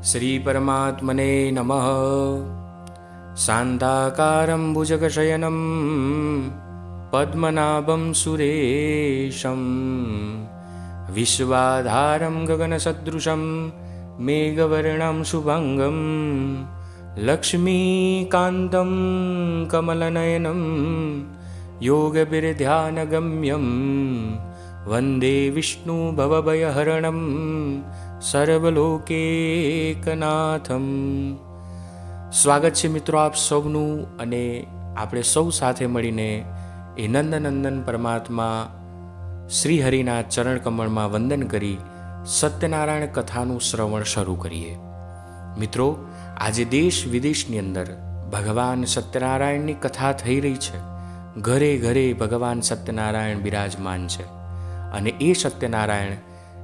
श्रीपरमात्मने नमः। शान्ताकारं भुजगशयनं पद्मनाभं सुरेशं विश्वाधारं गगनसदृशं मेघवर्णं शुभङ्गं लक्ष्मीकान्तं कमलनयनं योगविर्ध्यानगम्यं वन्दे विष्णु भवभयहरणं સર્વલોકેકનાથમ. સ્વાગત છે મિત્રો આપ સૌનું, અને આપણે સૌ સાથે મળીને એ નંદનંદન પરમાત્મા શ્રી હરિના ચરણ કમળમાં વંદન કરી સત્યનારાયણ કથાનું શ્રવણ શરૂ કરીએ. મિત્રો, આજે દેશ વિદેશની અંદર ભગવાન સત્યનારાયણની કથા થઈ રહી છે. ઘરે ઘરે ભગવાન સત્યનારાયણ બિરાજમાન છે, અને એ સત્યનારાયણ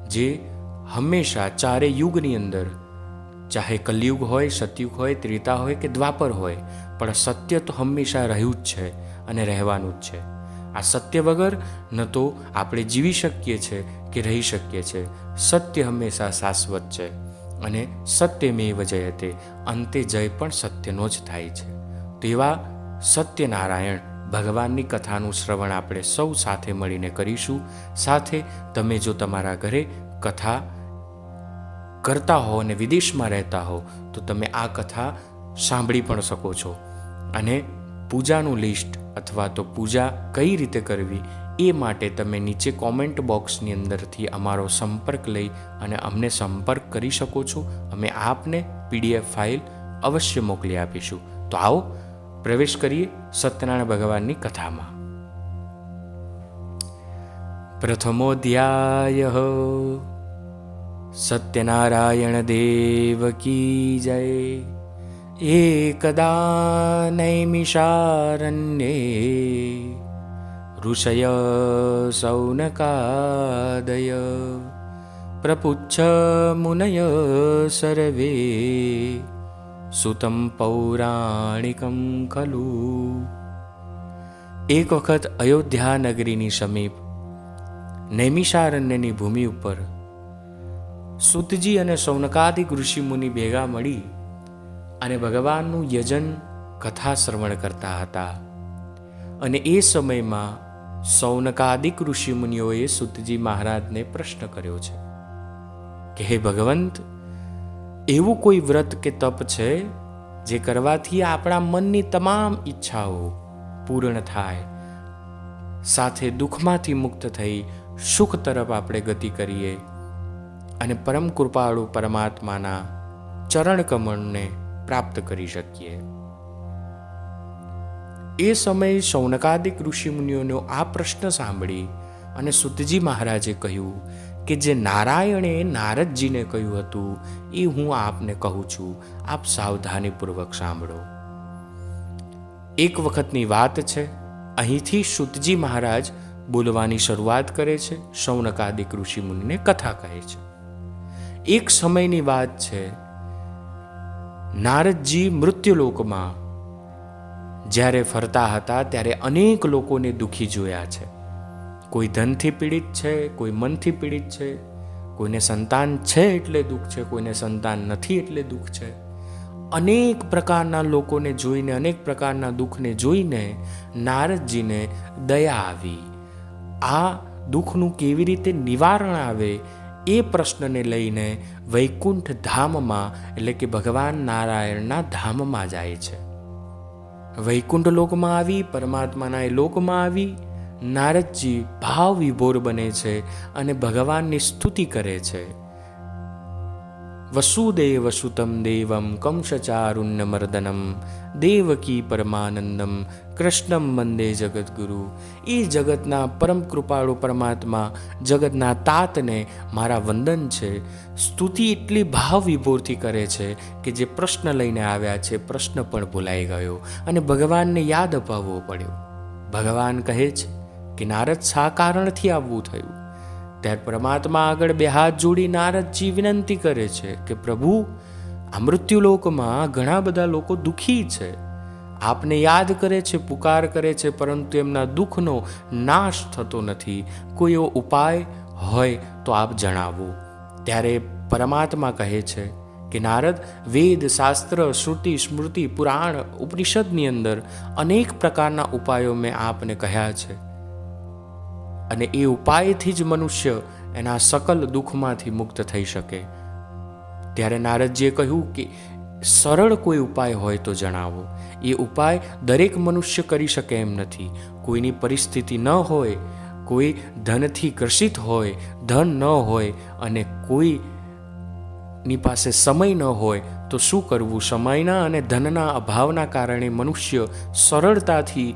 જે હંમેશા ચારે યુગની અંદર, ચાહે કલયુગ હોય, સતયુગ હોય, ત્રેતા હોય કે દ્વાપર હોય, પણ સત્ય તો હંમેશા રહ્યું જ છે અને રહેવાનું જ છે. આ સત્ય વગર ન તો આપણે જીવી શકીએ છીએ કે રહી શકીએ છીએ. સત્ય હંમેશા શાશ્વત છે, અને સત્યમેવ જયતે, અંતે જય પણ સત્યનો જ થાય છે. તેવા સત્યનારાયણ ભગવાનની કથાનું શ્રવણ આપણે સૌ સાથે મળીને કરીશું. સાથે તમે જો તમારા ઘરે કથા કરતા હો અને વિદેશમાં રહેતા હો તો તમે આ કથા સાંભળી પણ શકો છો. અને પૂજાનું લિસ્ટ અથવા તો પૂજા કઈ રીતે કરવી એ માટે તમે નીચે કોમેન્ટ બોક્સની અંદરથી અમારો સંપર્ક લઈ અને અમને સંપર્ક કરી શકો છો. અમે આપને PDF ફાઇલ અવશ્ય મોકલી આપીશું. તો આવો પ્રવેશ કરીએ સત્યનારાયણ ભગવાનની કથામાં. પ્રથમોધ્યાય. સત્યનારાયણ દેવ કી જય. એકદા નૈમિષારણ્યે ઋષય સૌનકાદય પ્રપુચ્છ મુનય સર્વે સુતમ પૌરાણિકમ ખલુ. એક વખત અયોધ્યા નગરીની સમીપ નૈમિષારણ્યની ભૂમિ ઉપર સૂતજી અને સૌનકાદિક ઋષિમુનિ ભેગા મળી અને ભગવાનનું યજન કથા શ્રવણ કરતા હતા. અને એ સમયમાં સૌનકાદિક ઋષિમુનિઓએ સૂતજી મહારાજને પ્રશ્ન કર્યો છે કે હે ભગવંત, એવું કોઈ વ્રત કે તપ છે જે કરવાથી આપણા મનની તમામ ઈચ્છાઓ પૂર્ણ થાય, સાથે દુઃખમાંથી મુક્ત થઈ સુખ તરફ આપણે ગતિ કરીએ અને પરમ કૃપાળુ પરમાત્માના ચરણ કમળને પ્રાપ્ત કરી શકીએ? એ સમયે સૌનકાદિક ઋષિમુનિઓનો આ પ્રશ્ન સાંભળી અને સૂતજી મહારાજે કહ્યું કે જે નારાયણે નારદજીને કહ્યું હતું એ હું આપને કહું છું, આપ સાવધાનીપૂર્વક સાંભળો. એક વખતની વાત છે. અહીંથી સૂતજી મહારાજ બોલવાની શરૂઆત કરે છે, સૌનકાદિક ઋષિમુનિને કથા કહે છે. એક સમયની વાત છે. નારદજી મૃત્યુલોકમાં જ્યારે ફરતા હતા ત્યારે અનેક લોકોને દુઃખી જોયા છે. કોઈ ધનથી પીડિત છે, કોઈ મનથી પીડિત છે, કોઈને સંતાન છે એટલે દુઃખ છે, કોઈને સંતાન નથી એટલે દુઃખ છે. અનેક પ્રકારના લોકોને જોઈને, અનેક પ્રકારના દુઃખને જોઈને નારદજીને દયા આવી. આ દુઃખનું કેવી રીતે નિવારણ આવે એ પ્રશ્નને લઈને વૈકુંઠ ધામમાં, એટલે કે ભગવાન નારાયણના ધામમાં જાય છે. વૈકુંઠ લોકમાં આવી, પરમાત્માના એ લોકમાં આવી નારદજી ભાવ વિભોર બને છે અને ભગવાનની સ્તુતિ કરે છે. વસુદેવ સુતમ દેવમ કંસચારુણ્યમર્દનમ દેવકી પરમાનંદમ કૃષ્ણમ વંદે જગદગુરુ. એ જગતના પરમ કૃપાળુ પરમાત્મા, જગતના તાતને મારા વંદન છે. સ્તુતિ એટલી ભાવ વિભોરથી કરે છે કે જે પ્રશ્ન લઈને આવ્યા છે પ્રશ્ન પણ ભૂલાઈ ગયો અને ભગવાનને યાદ અપાવવો પડ્યો. ભગવાન કહે છે કે નારદ, શા કારણથી આવવું થયું? ત્યારે પરમાત્મા આગળ બે હાથ જોડી નારદજી વિનંતી કરે છે કે પ્રભુ, આ મૃત્યુલોકમાં ઘણા બધા લોકો દુઃખી છે, આપને યાદ કરે છે, પુકાર કરે છે, પરંતુ એમના દુઃખનો નાશ થતો નથી. કોઈ એવો ઉપાય હોય તો આપ જણાવો. ત્યારે પરમાત્મા કહે છે કે નારદ વેદ, શાસ્ત્ર, શ્રુતિ, સ્મૃતિ, પુરાણ, ઉપનિષદની અંદર અનેક પ્રકારના ઉપાયો મેં આપને કહ્યા છે અને એ ઉપાયથી જ મનુષ્ય એના સકલ દુઃખમાંથી મુક્ત થઈ શકે. ત્યારે નારદજીએ કહ્યું કે સરળ કોઈ ઉપાય હોય તો જણાવો. એ ઉપાય દરેક મનુષ્ય કરી શકે એમ નથી. કોઈની પરિસ્થિતિ ન હોય, કોઈ ધનથી ગ્રસિત હોય, ધન ન હોય અને કોઈની પાસે સમય ન હોય તો શું કરવું? સમયના અને ધનના અભાવના કારણે મનુષ્ય સરળતાથી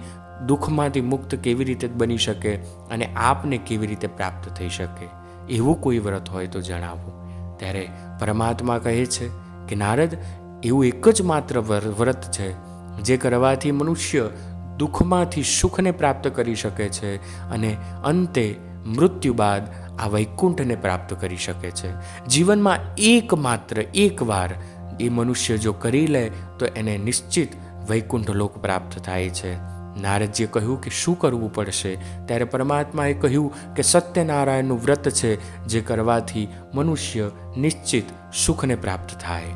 દુઃખમાંથી મુક્ત કેવી રીતે બની શકે અને આપને કેવી રીતે પ્રાપ્ત થઈ શકે? એવું કોઈ વ્રત હોય તો જણાવો. ત્યારે પરમાત્મા કહે છે કે નારદ, એવું એક જ માત્ર વ્રત છે જે કરવાથી મનુષ્ય દુઃખમાંથી સુખને પ્રાપ્ત કરી શકે છે અને અંતે મૃત્યુ બાદ આ વૈકુંઠને પ્રાપ્ત કરી શકે છે. જીવનમાં એક વાર એ મનુષ્ય જો કરી લે તો એને નિશ્ચિત વૈકુંઠ લોક પ્રાપ્ત થાય છે. નારદજીએ કહ્યું કે શું કરવું પડશે? ત્યારે પરમાત્માએ કહ્યું કે સત્યનારાયણનું વ્રત છે જે કરવાથી મનુષ્ય નિશ્ચિત સુખને પ્રાપ્ત થાય.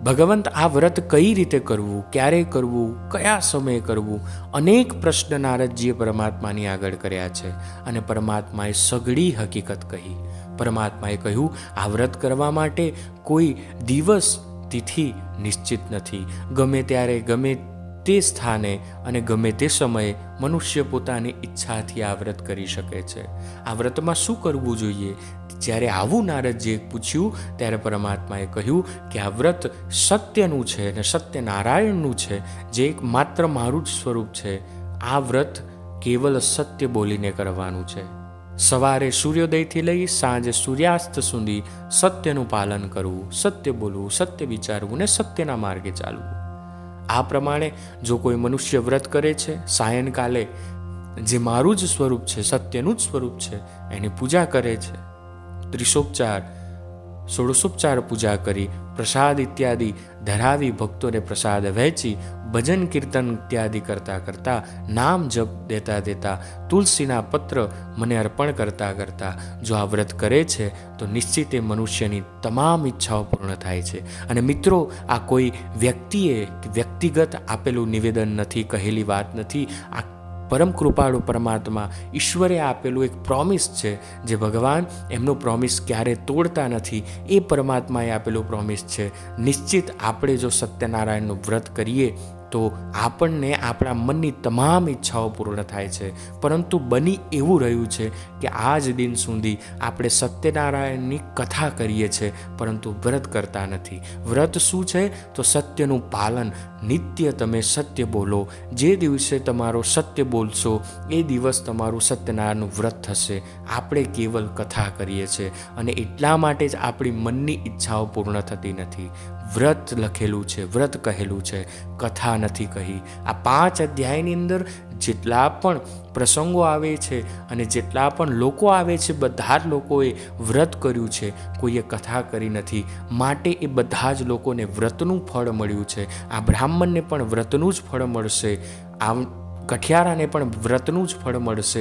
ભગવંત, આ વ્રત કઈ રીતે કરવું, ક્યારે કરવું, કયા સમયે કરવું? અનેક પ્રશ્ન નારદજીએ પરમાત્માની આગળ કર્યા છે અને પરમાત્માએ સઘળી હકીકત કહી. પરમાત્માએ કહ્યું, આ વ્રત કરવા માટે કોઈ દિવસ તિથિ નિશ્ચિત નથી. ગમે ત્યારે, ગમે તે સ્થાને અને ગમે તે સમયે મનુષ્ય પોતાની ઈચ્છાથી આ વ્રત કરી શકે છે. આ વ્રતમાં શું કરવું જોઈએ? જ્યારે આવું નારદજીએ પૂછ્યું ત્યારે પરમાત્માએ કહ્યું કે આ વ્રત સત્યનું છે અને સત્યનારાયણનું છે, જે એક માત્ર મારું જ સ્વરૂપ છે. આ વ્રત કેવલ સત્ય બોલીને કરવાનું છે. સવારે સૂર્યોદયથી લઈ સાંજે સૂર્યાસ્ત સુધી સત્યનું પાલન કરવું, સત્ય બોલવું, સત્ય વિચારવું ને સત્યના માર્ગે ચાલવું. આ પ્રમાણે જો કોઈ મનુષ્ય વ્રત કરે છે, સાયંકાલે જે મારું જ સ્વરૂપ છે, સત્યનું જ સ્વરૂપ છે, એની પૂજા કરે છે, ત્રિશોપચાર, ષોડશોપચાર પૂજા કરી, પ્રસાદ ઇત્યાદિ ધરાવી, ભક્તોને પ્રસાદ વહેંચી, ભજન કીર્તન ઇત્યાદિ કરતા કરતા, નામ જપ દેતા દેતા, તુલસીના પત્ર મને અર્પણ કરતા કરતા જો આ વ્રત કરે છે તો નિશ્ચિત એ મનુષ્યની તમામ ઈચ્છાઓ પૂર્ણ થાય છે. અને મિત્રો, આ કોઈ વ્યક્તિએ વ્યક્તિગત આપેલું નિવેદન નથી, કહેલી વાત નથી. આ પરમ કૃપાળુ પરમાત્મા ઈશ્વરે આપેલું એક પ્રોમિસ છે, જે ભગવાન એમનું પ્રોમિસ ક્યારે તોડતા નથી. એ પરમાત્માએ આપેલું પ્રોમિસ છે. નિશ્ચિત આપણે જો સત્યનારાયણનું વ્રત કરીએ તો આપણને આપણા મનની તમામ ઈચ્છાઓ પૂર્ણ થાય છે. પરંતુ બની એવું રહ્યું છે કે આજ દિન સુધી આપણે સત્યનારાયણની કથા કરીએ છીએ પરંતુ વ્રત કરતા નથી. વ્રત શું છે? તો સત્યનું પાલન. નિત્ય તમે સત્ય બોલો. જે દિવસે તમારો સત્ય બોલશો એ દિવસ તમારું સત્યનારાયણનું વ્રત થશે. આપણે કેવલ કથા કરીએ છીએ અને એટલા માટે જ આપણી મનની ઈચ્છાઓ પૂર્ણ થતી નથી. વ્રત લખેલું છે, વ્રત કહેલું છે, કથા નથી કહી. આ 5 અધ્યાયની અંદર જેટલા પણ પ્રસંગો આવે છે અને જેટલા પણ લોકો આવે છે, બધા જ લોકોએ વ્રત કર્યું છે, કોઈએ કથા કરી નથી. માટે એ બધા જ લોકોને વ્રતનું ફળ મળ્યું છે. આ બ્રાહ્મણને પણ વ્રતનું જ ફળ મળશે, આમ કઠિયારાને પણ વ્રતનું જ ફળ મળશે,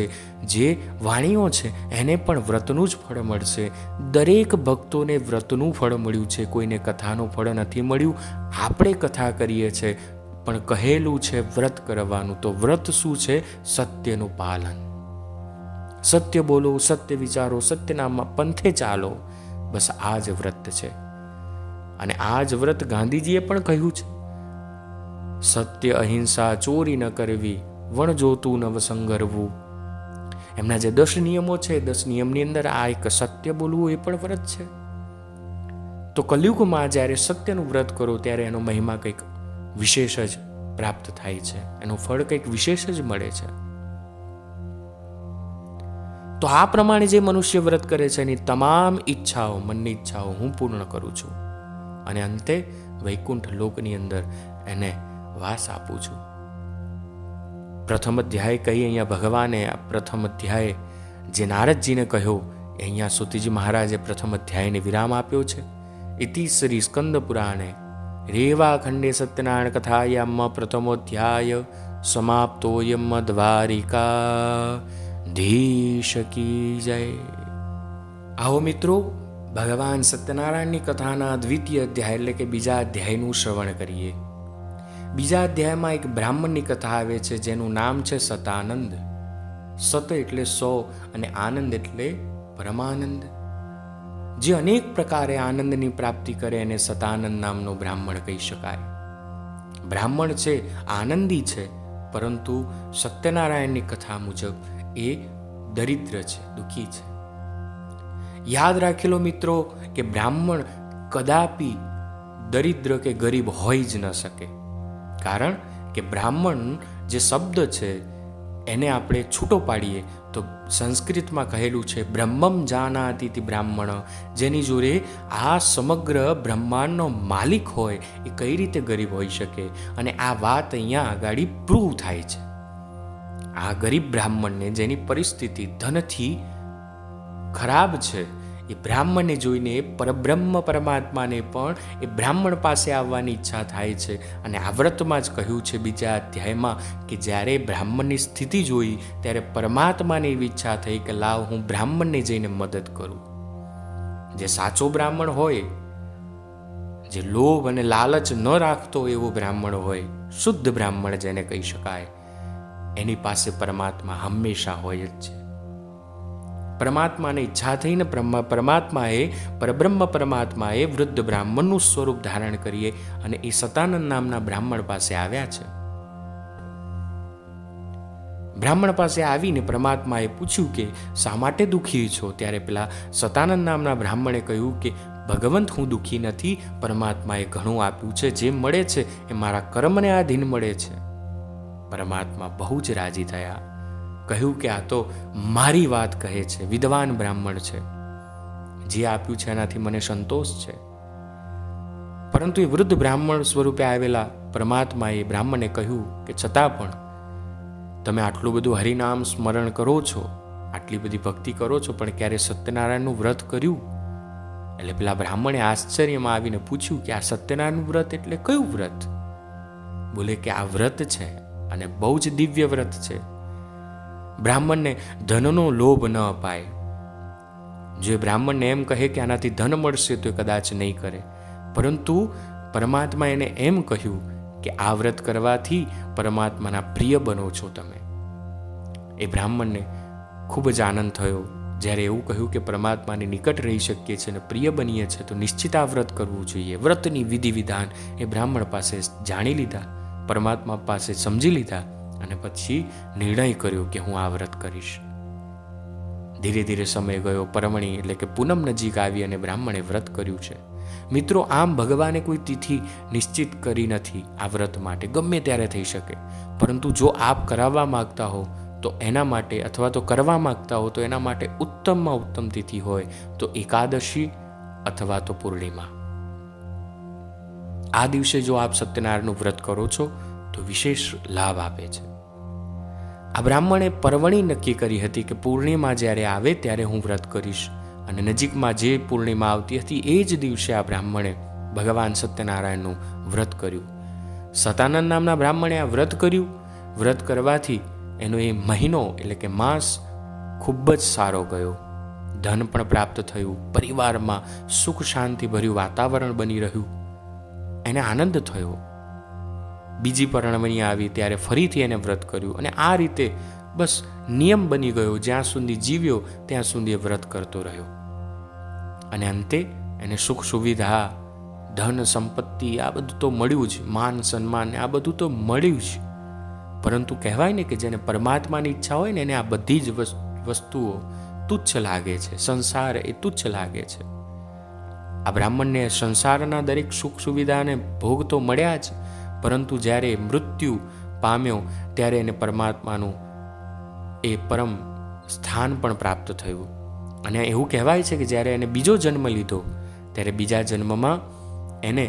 જે વાણીઓ છે એને પણ વ્રતનું જ ફળ મળશે. દરેક ભક્તોને વ્રતનું ફળ મળ્યું છે, કોઈને કથાનું ફળ નથી મળ્યું. આપણે કથા કરીએ છીએ પણ કહેલું છે વ્રત કરવાનું. તો વ્રત શું છે? સત્યનું પાલન. સત્ય બોલો, સત્ય વિચારો, સત્યના પંથે ચાલો. બસ આ જ વ્રત છે. અને આ જ વ્રત ગાંધીજીએ પણ કહ્યું છે, સત્ય, અહિંસા, ચોરી ન કરવી, વણ જોતું નવ સંગરવું. એમના જે 10 નિયમો છે, 10 નિયમની અંદર આ એક સત્ય બોલવું એ પણ વ્રત છે. તો કલયુગમાં જ્યારે સત્યનું વ્રત કરો ત્યારે એનો મહિમા કંઈક વિશેષ જ પ્રાપ્ત થાય છે, એનું ફળ કંઈક વિશેષ જ મળે છે. તો આ પ્રમાણે જે મનુષ્ય વ્રત કરે છે એની તમામ ઈચ્છાઓ, મનની ઈચ્છાઓ હું પૂર્ણ કરું છું અને અંતે વૈકુંઠ લોકની અંદર એને વાસ આપું છું. પ્રથમ અધ્યાય કહી અહીંયા ભગવાને આ પ્રથમ અધ્યાય જે નારદજીને કહ્યો એ અહીંયા સુતીજી મહારાજે પ્રથમ અધ્યાયને વિરામ આપ્યો છે. ઇતિ શ્રી સ્કંદ પુરાણે રેવા ખંડે સત્યનારાયણ કથાયામ પ્રથમોધ્યાય સમાપ્તોયમ દ્વારિકા ધીશ કી જય. આવો મિત્રો, ભગવાન સત્યનારાયણની કથાના દ્વિતીય અધ્યાય એટલે કે બીજા અધ્યાયનું શ્રવણ કરીએ. બીજા અધ્યાયમાં એક બ્રાહ્મણની કથા આવે છે જેનું નામ છે સતાનંદ. સત એટલે 100 અને આનંદ એટલે પરમાનંદ. જે અનેક પ્રકારે આનંદની પ્રાપ્તિ કરે એને સતાનંદ નામનો બ્રાહ્મણ કહી શકાય. બ્રાહ્મણ છે, આનંદી છે, પરંતુ સત્યનારાયણની કથા મુજબ એ દરિદ્ર છે, દુઃખી છે. યાદ રાખેલો મિત્રો કે બ્રાહ્મણ કદાપી દરિદ્ર કે ગરીબ હોઈ જ ન શકે. કારણ કે બ્રાહ્મણ જે શબ્દ છે એને આપણે છૂટો પાડીએ તો સંસ્કૃતમાં કહેલું છે બ્રહ્મમ જાનાતિ બ્રાહ્મણ, જેની જોડે આ સમગ્ર બ્રહ્માંડનો માલિક હોય એ કઈ રીતે ગરીબ હોઈ શકે. અને આ વાત અહીંયા આગળ પ્રૂવ થાય છે. આ ગરીબ બ્રાહ્મણને જેની પરિસ્થિતિ ધનથી ખરાબ છે, એ બ્રાહ્મણને જોઈને પરબ્રહ્મ પરમાત્માને પણ એ બ્રાહ્મણ પાસે આવવાની ઈચ્છા થાય છે. અને આ વ્રતમાં જ કહ્યું છે બીજા અધ્યાયમાં કે જ્યારે બ્રાહ્મણની સ્થિતિ જોઈ ત્યારે પરમાત્માને એવી ઈચ્છા થઈ કે લાવ હું બ્રાહ્મણને જઈને મદદ કરું. જે સાચો બ્રાહ્મણ હોય, જે લોભ અને લાલચ ન રાખતો એવો બ્રાહ્મણ હોય, શુદ્ધ બ્રાહ્મણ જેને કહી શકાય, એની પાસે પરમાત્મા હંમેશા હોય જ છે. પરમાત્માને ઈચ્છા થઈને પરમાત્માએ પરબ્રહ્મ પરમાત્માએ વૃદ્ધ બ્રાહ્મણનું સ્વરૂપ ધારણ કરીએ અને એ સતાનંદ નામના બ્રાહ્મણ પાસે આવ્યા છે. બ્રાહ્મણ પાસે આવીને પરમાત્માએ પૂછ્યું કે શા માટે દુઃખી છો? ત્યારે પેલા સતાનંદ નામના બ્રાહ્મણે કહ્યું કે ભગવંત, હું દુઃખી નથી, પરમાત્માએ ઘણું આપ્યું છે, જે મળે છે એ મારા કર્મને આધીન મળે છે. પરમાત્મા બહુ જ રાજી થયા. કહ્યું કે આ તો મારી વાત કહે છે, વિદ્વાન બ્રાહ્મણ છે, જે આપ્યું છે એનાથી મને સંતોષ છે. પરંતુ એ વૃદ્ધ બ્રાહ્મણ સ્વરૂપે આવેલા પરમાત્માએ બ્રાહ્મણને કહ્યું કે છતાં પણ તમે આટલું બધું હરિનામ સ્મરણ કરો છો, આટલી બધી ભક્તિ કરો છો, પણ ક્યારે સત્યનારાયણનું વ્રત કર્યું? એટલે પેલા બ્રાહ્મણે આશ્ચર્યમાં આવીને પૂછ્યું કે આ સત્યનારાયણનું વ્રત એટલે કયું વ્રત? બોલે કે આ વ્રત છે અને બહુ જ દિવ્ય વ્રત છે. બ્રાહ્મણને ધનનો લોભ ન અપાય. જે બ્રાહ્મણને એમ કહે કે આનાથી ધન મળશે તો એ કદાચ નહીં કરે, પરંતુ પરમાત્મા એને એમ કહ્યું કે આ વ્રત કરવાથી પરમાત્માના પ્રિય બનો છો તમે. એ બ્રાહ્મણને ખૂબ જ આનંદ થયો જ્યારે એવું કહ્યું કે પરમાત્માની નિકટ રહી શકીએ છીએ અને પ્રિય બનીએ છીએ તો નિશ્ચિત આ વ્રત કરવું જોઈએ. વ્રતની વિધિ વિધાન એ બ્રાહ્મણ પાસે જાણી લીધા, પરમાત્મા પાસે સમજી લીધા અને પછી નિર્ણય કર્યો કે હું આ વ્રત કરીશ. ધીરે ધીરે સમય ગયો, પરમણી એટલે કે પૂનમ નજીક આવી અને બ્રાહ્મણે વ્રત કર્યું છે. મિત્રો, આમ ભગવાને કોઈ તિથિ નિશ્ચિત કરી નથી આ વ્રત માટે, ગમે ત્યારે થઈ શકે. પરંતુ જો આપ કરાવવા માંગતા હો તો એના માટે, અથવા તો કરવા માંગતા હો તો એના માટે ઉત્તમમાં ઉત્તમ તિથિ હોય તો એકાદશી અથવા તો પૂર્ણિમા. આ દિવસે જો આપ સત્યનારાયણનું વ્રત કરો છો તો વિશેષ લાભ આપે છે. આ બ્રાહ્મણે પરવણી નક્કી કરી હતી કે પૂર્ણિમા જ્યારે આવે ત્યારે હું વ્રત કરીશ, અને નજીકમાં જે પૂર્ણિમા આવતી હતી એ જ દિવસે આ બ્રાહ્મણે ભગવાન સત્યનારાયણનું વ્રત કર્યું. સતાનંદ નામના બ્રાહ્મણે આ વ્રત કર્યું. વ્રત કરવાથી એનો એ મહિનો એટલે કે માસ ખૂબ જ સારો ગયો. ધન પણ પ્રાપ્ત થયું, પરિવારમાં સુખ શાંતિ ભર્યું વાતાવરણ બની રહ્યું, એને આનંદ થયો. બીજી પરણવણી આવી ત્યારે ફરીથી એને વ્રત કર્યું અને આ રીતે બસ નિયમ બની ગયો. જ્યાં સુધી જીવ્યો ત્યાં સુધી એ વ્રત કરતો રહ્યો અને અંતે એને સુખ સુવિધા, ધન સંપત્તિ આ બધું તો મળ્યું જ, માન સન્માન આ બધું તો મળ્યું જ. પરંતુ કહેવાય ને કે જેને પરમાત્માની ઈચ્છા હોય ને એને આ બધી જ વસ્તુઓ તુચ્છ લાગે છે. સંસાર એ તુચ્છ લાગે છે. આ બ્રાહ્મણને સંસારના દરેક સુખ સુવિધાને ભોગ તો મળ્યા જ, પરંતુ જ્યારે મૃત્યુ પામ્યો ત્યારે એને પરમાત્માનું એ પરમ સ્થાન પણ પ્રાપ્ત થયું. અને એવું કહેવાય છે કે જ્યારે એને બીજો જન્મ લીધો ત્યારે બીજા જન્મમાં એને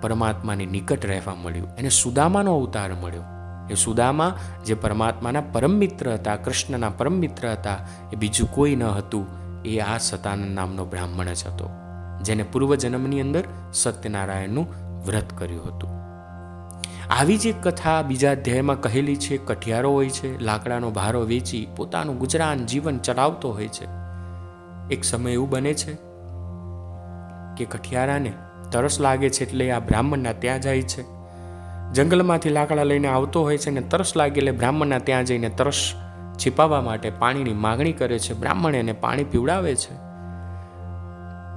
પરમાત્માની નિકટ રહેવા મળ્યું. એને સુદામાનો અવતાર મળ્યો. એ સુદામા જે પરમાત્માના પરમ મિત્ર હતા, કૃષ્ણના પરમ મિત્ર હતા, એ બીજું કોઈ ન હતું, એ આ સતાનંદ નામનો બ્રાહ્મણ જ હતો, જેને પૂર્વજન્મની અંદર સત્યનારાયણનું વ્રત કર્યું હતું. આવી જ એક કથા બીજા અધ્યાયમાં કહેલી છે. કઠિયારો હોય છે, લાકડાનો ભારો વેચી પોતાનું ગુજરાન જીવન ચલાવતો હોય છે. એક સમય એવું બને છે કે કઠિયારાને તરસ લાગે છે એટલે આ બ્રાહ્મણના ત્યાં જાય છે. જંગલમાંથી લાકડા લઈને આવતો હોય છે અને તરસ લાગે એટલે બ્રાહ્મણના ત્યાં જઈને તરસ छिपावा माटे पाणीनी मागणी करे छे. ब्राह्मण एने पाणी पीवडावे छे.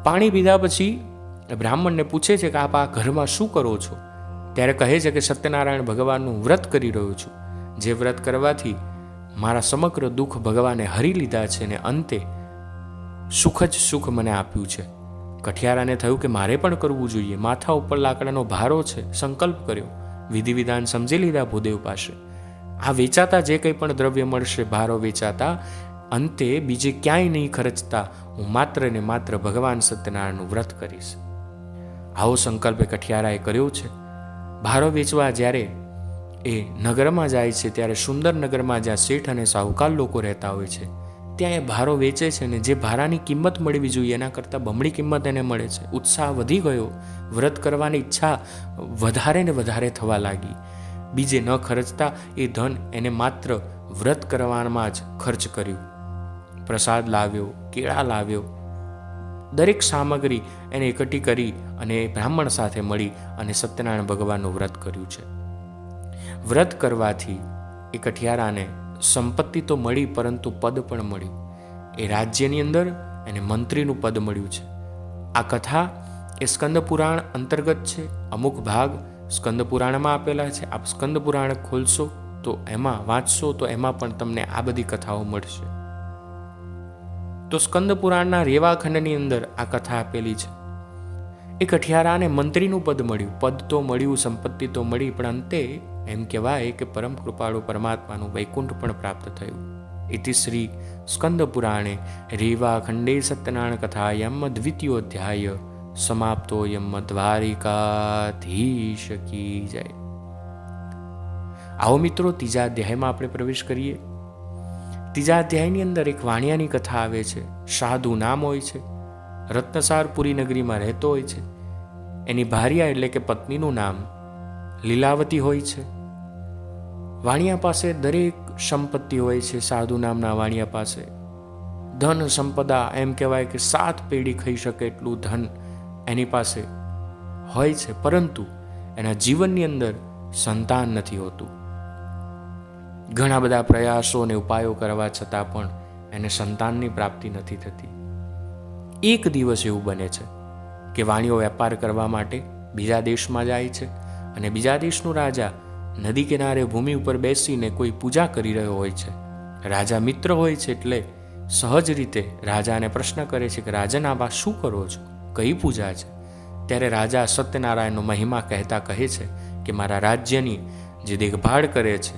पाणी पीधा पछी ब्राह्मण ने पूछे छे के आप आ घरमां शुं करो छो? त्यारे कहे छे के सत्यनारायण भगवाननुं व्रत करी रह्यो छुं, जे व्रत करवाथी मारा समग्र दुख भगवाने हरी लीधा छे ने अंते सुख ज सुख मने आप्युं छे. कठियाराने थयुं के मारे पण करवुं जोईए. माथा उपर लाकडानो भारो छे, संकल्प कर्यो, विधि विधान समजी लीधा भूदेव पासे. आ वेचाता जे कंई पण द्रव्य मळशे, भारो वेचाता, अंते बीजे क्यांय नहीं खर्चता हूँ मात्र ने मात्र भगवान सत्यनारायणनुं व्रत करीश. आवो संकल्प कठियाराए कर्यो छे. भारो वेचवा ज्यारे ए नगरमां जाय छे त्यारे सुंदर नगरमां ज्यां शेठ अने साहुकार लोको रहेता होय छे त्यां ए भारो वेचे छे ने जे भारानी किंमत मळवी जोईए एना करता बमणी किंमत एने मळे छे. उत्साह वधी गयो. व्रत करवानी इच्छा वधारे ने वधारे थवा लागी. बीजे न खर्चता ए धन एने मात्र व्रत करवामां ज खर्च कर्युं. प्रसाद लाव्यो, केळा लाव्यो, दरेक सामग्री एने एकठी करी अने ब्राह्मण साथे मळी अने सत्यनारायण भगवाननुं व्रत कर्युं छे. व्रत करवाथी ए कठियाराने संपत्ति तो मळी परंतु पद पण मळ्युं. ए राज्यनी अंदर एने मंत्रीनुं पद मळ्युं छे. आ कथा ए स्कंद पुराण अंतर्गत छे. अमुक भाग स्कंद पुराणमां आपेला छे. आप स्कंद पुराण खोलशो तो एमां वांचशो तो एमां पण तमने आ बधी कथाओ मळशे. तो स्कंद पुराणना रेवा खंडनी अंदर आ कथा आपेली छे. ए कठियाराने मंत्रीनुं पद मळ्युं. पद तो मळ्युं, संपत्ति तो मळी, पण अंते एम कहेवाय के परम कृपाळु परमात्मानुं वैकुंठ पण प्राप्त थयुं. इति श्री स्कंद पुराणे रेवा खंडे सत्यनारायण कथायां द्वितीयोध्याय समाप्तोयम. द्वारिकाधीश की जय. आओ मित्रों, तीजा अध्यायमां आपणे प्रवेश करीए. तीजा अध्यायनी अंदर एक वाणियानी कथा आवे छे. साधु नाम होय छे. रत्नसारपुरी नगरीमां रहेतो होय छे. एनी भार्या એટલે કે પત્નીનું નામ લીલાવતી હોય છે. વાણિયા પાસે દરેક સંપત્તિ હોય છે. સાધુ નામના વાણિયા પાસે ધન સંપદા, એમ કહેવાય કે 7 પેઢી ખાઈ શકે એટલું ધન એની પાસે હોય છે, પરંતુ એના જીવનની અંદર સંતાન નથી હોતું. ઘણા બધા પ્રયાસો અને ઉપાયો કરવા છતાં પણ એને સંતાનની પ્રાપ્તિ નથી થતી. એક દિવસ એવું બને છે કે વાણિયો વેપાર કરવા માટે બીજા દેશમાં જાય છે અને બીજા દેશનો રાજા નદી કિનારે ભૂમિ ઉપર બેસીને કોઈ પૂજા કરી રહ્યો હોય છે. રાજા મિત્ર હોય છે એટલે સહજ રીતે રાજાને પ્રશ્ન કરે છે કે રાજન, આ શું કરો છો? કઈ પૂજા છે? ત્યારે રાજા સત્યનારાયણનો મહિમા કહેતા કહે છે કે મારા રાજ્યની જે દેખભાળ કરે છે,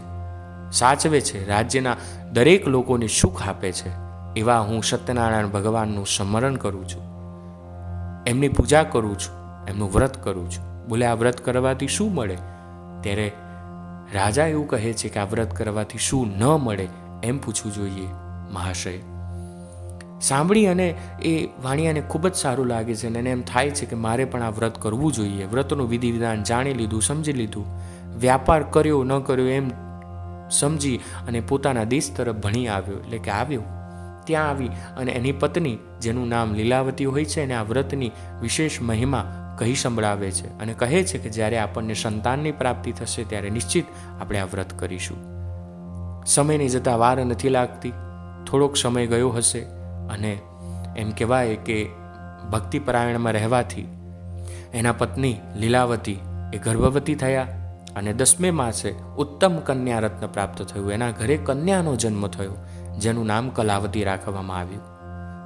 સાચવે છે, રાજ્યના દરેક લોકોને સુખ આપે છે, એવા હું સત્યનારાયણ ભગવાનનું સ્મરણ કરું છું, એમની પૂજા કરું છું, એમનું વ્રત કરું છું. બોલે આ વ્રત કરવાથી શું મળે? ત્યારે રાજા એવું કહે છે કે આ વ્રત કરવાથી શું ન મળે એમ પૂછવું જોઈએ મહાશય. સાંભળી અને એ વાણિયાને ખૂબ જ સારું લાગે છે અને એને એમ થાય છે કે મારે પણ આ વ્રત કરવું જોઈએ. વ્રતનું વિધિ વિધાન જાણી લીધું, સમજી લીધું. વ્યાપાર કર્યો ન કર્યો એમ સમજી અને પોતાના દેશ તરફ ભણી આવ્યો. એટલે કે આવ્યો, ત્યાં આવી અને એની પત્ની જેનું નામ લીલાવતી હોય છે એને આ વ્રતની વિશેષ મહિમા કહી સંભળાવે છે અને કહે છે કે જ્યારે આપણને સંતાનની પ્રાપ્તિ થશે ત્યારે નિશ્ચિત આપણે આ વ્રત કરીશું. સમયની જતાં વાર નથી લાગતી. થોડોક સમય ગયો હશે અને એમ કહેવાય કે ભક્તિપરાયણમાં રહેવાથી એના પત્ની લીલાવતી એ ગર્ભવતી થયા અને 10મે માસે ઉત્તમ કન્યા રત્ન પ્રાપ્ત થયું. એના ઘરે કન્યાનો જન્મ થયો જેનું નામ કલાવતી રાખવામાં આવ્યું.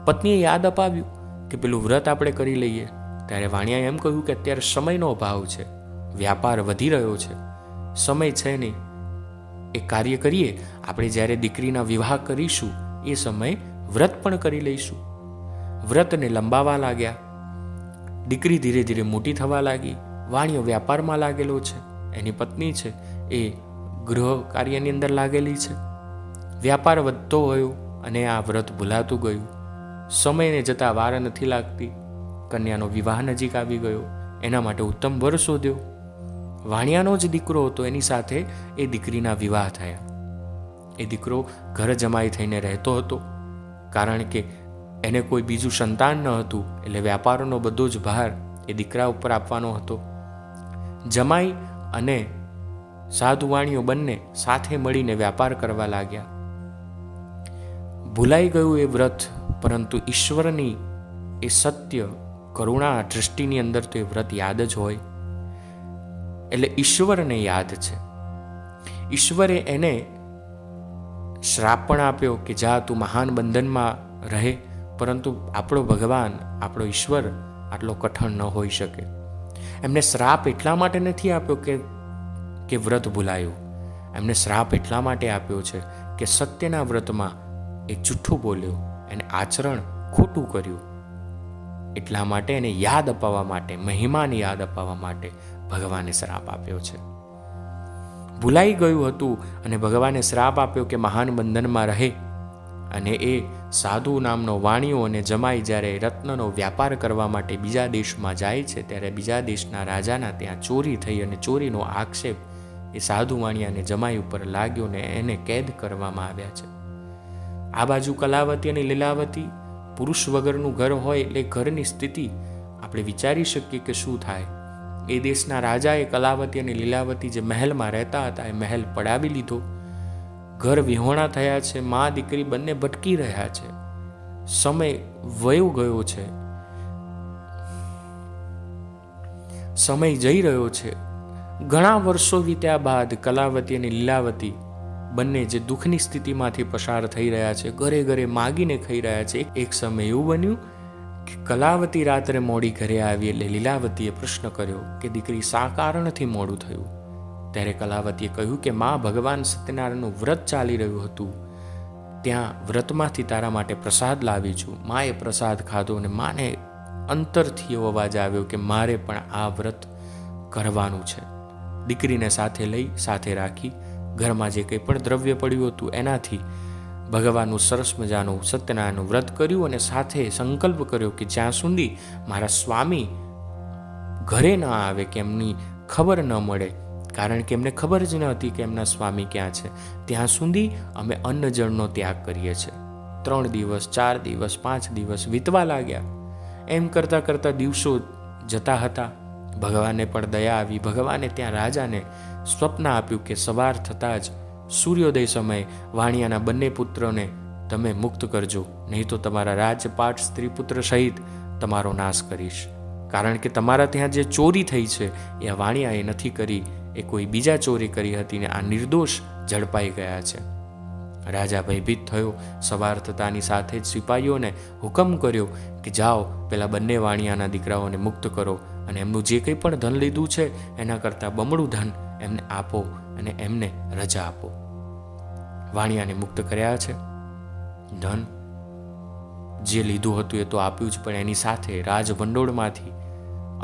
પત્નીએ યાદ અપાવ્યું કે પેલું વ્રત આપણે કરી લઈએ. ત્યારે વાણિયાએ એમ કહ્યું કે અત્યારે સમયનો અભાવ છે, વ્યાપાર વધી રહ્યો છે, સમય છે નહીં. એ કાર્ય કરીએ, આપણે જ્યારે દીકરીના વિવાહ કરીશું એ સમયે વ્રત પણ કરી લઈશું. વ્રતને લંબાવા લાગ્યા. દીકરી ધીરે ધીરે મોટી થવા લાગી. વાણિયો વ્યાપારમાં લાગેલો છે, એની પત્ની છે એ ગૃહ કાર્યની અંદર લાગેલી છે. વ્યાપાર વધતો ગયો અને આ વ્રત ભૂલાતું ગયું. સમયને જતાં વાર નથી લાગતી. કન્યાનો વિવાહ નજીક આવી ગયો. એના માટે ઉત્તમ વર શોધ્યો. વાણિયાનો જ દીકરો હતો, એની સાથે એ દીકરીના વિવાહ થયા. એ દીકરો ઘર જમાઈ થઈને રહેતો હતો, કારણ કે એને કોઈ બીજું સંતાન ન હતું, એટલે વ્યાપારનો બધો જ ભાર એ દીકરા ઉપર આપવાનો હતો. જમાઈ અને સાધુ વાણીઓ બંને સાથે મળીને વ્યાપાર કરવા લાગ્યા. ભૂલાઈ ગયું એ વ્રત, પરંતુ ઈશ્વરની એ સત્ય કરુણા દૃષ્ટિની અંદર તો એ વ્રત યાદ જ હોય. એટલે ઈશ્વરને યાદ છે. ઈશ્વરે એને શ્રાપ પણ આપ્યો કે જા તું મહાન બંધનમાં રહે, પરંતુ આપણો ભગવાન, આપણો ઈશ્વર આટલો કઠણ ન હોઈ શકે. એમને શ્રાપ એટલા માટે નથી આપ્યો કે વ્રત ભૂલાયું. એમને શ્રાપ એટલા માટે આપ્યો છે કે સત્યના વ્રતમાં એ જૂઠું બોલ્યો, એને આચરણ ખોટું કર્યું. એટલા માટે એને યાદ અપાવવા માટે, મહિમાને યાદ અપાવવા માટે ભગવાને શ્રાપ આપ્યો છે. ભૂલાઈ ગયું હતું અને ભગવાને શ્રાપ આપ્યો કે મહાન બંધનમાં રહે. અને એ સાધુ નામનો વાણિયો અને જમાઈ જ્યારે રત્નનો વ્યાપાર કરવા માટે બીજા દેશમાં જાય છે, ત્યારે બીજા દેશના રાજાના ત્યાં ચોરી થઈ અને ચોરીનો આક્ષેપ એ સાધુ વાણિયાને જમાઈ ઉપર લાગ્યો ને એને કેદ કરવામાં આવ્યા છે. આ બાજુ કલાવતી અને લીલાવતી, પુરુષ વગરનું ઘર હોય એટલે ઘરની સ્થિતિ આપણે વિચારી શકીએ કે શું થાય. એ દેશના રાજાએ કલાવતી અને લીલાવતી જે મહેલમાં રહેતા હતા એ મહેલ પડાવી લીધો. ઘર વિહોણા થયા છે, મા દીકરી બંને ભટકી રહ્યા છે. સમય વયો ગયો છે, સમય જઈ રહ્યો છે. ઘણા વર્ષો વીત્યા બાદ કલાવતી અને લીલાવતી બંને જે દુઃખની સ્થિતિમાંથી પસાર થઈ રહ્યા છે, ઘરે ઘરે માગીને ખાઈ રહ્યા છે. એક સમય એવું બન્યું કે કલાવતી રાત્રે મોડી ઘરે આવી એટલે લીલાવતીએ પ્રશ્ન કર્યો કે દીકરી શા કારણથી મોડું થયું? ત્યારે કલાવતીએ કહ્યું કે માં, ભગવાન સત્યનારાયણનું વ્રત ચાલી રહ્યું હતું, ત્યાં વ્રતમાંથી તારા માટે પ્રસાદ લાવી છું. માએ પ્રસાદ ખાધો અને માને અંતરથી એવો અવાજ આવ્યો કે મારે પણ આ વ્રત કરવાનું છે. દીકરીને સાથે લઈ, સાથે રાખી, ઘરમાં જે કંઈ પણ દ્રવ્ય પડ્યું હતું એનાથી ભગવાનનું સરસ મજાનું સત્યનારાયણનું વ્રત કર્યું અને સાથે સંકલ્પ કર્યો કે જ્યાં સુધી મારા સ્વામી ઘરે ન આવે, કે એમની ખબર ન મળે, કારણ કે એમને ખબર જ ન હતી કે એમના સ્વામી ક્યાં છે, ત્યાં સુધી અમે અન્ન જળનો ત્યાગ કરીએ છીએ. 3 દિવસ, 4 દિવસ, 5 દિવસ વીતવા લાગ્યા. એમ કરતાં કરતાં દિવસો જતા હતા. ભગવાનને પણ દયા આવી. ભગવાને ત્યાં રાજાને સ્વપ્ન આપ્યું કે સવાર થતાં જ સૂર્યોદય સમયે વાણિયાના બંને પુત્રોને તમે મુક્ત કરજો, નહીં તો તમારા રાજપાટ સ્ત્રી પુત્ર સહિત તમારો નાશ કરીશ. કારણ કે તમારા ત્યાં જે ચોરી થઈ છે એ વાણિયાએ નથી કરી, એ કોઈ બીજા ચોરી કરી હતી ને આ નિર્દોષ ઝડપાઈ ગયા છે. રાજા ભયભીત થયો. સવાર થતાની સાથે જ સિપાહીઓને હુકમ કર્યો કે જાઓ, પેલા બંને વાણિયાના દીકરાઓને મુક્ત કરો અને એમનું જે કંઈ પણ ધન લીધું છે એના કરતાં બમણું ધન એમને આપો અને એમને રજા આપો. વાણિયાને મુક્ત કર્યા છે. ધન જે લીધું હતું એ તો આપ્યું જ, પણ એની સાથે રાજભંડોળમાંથી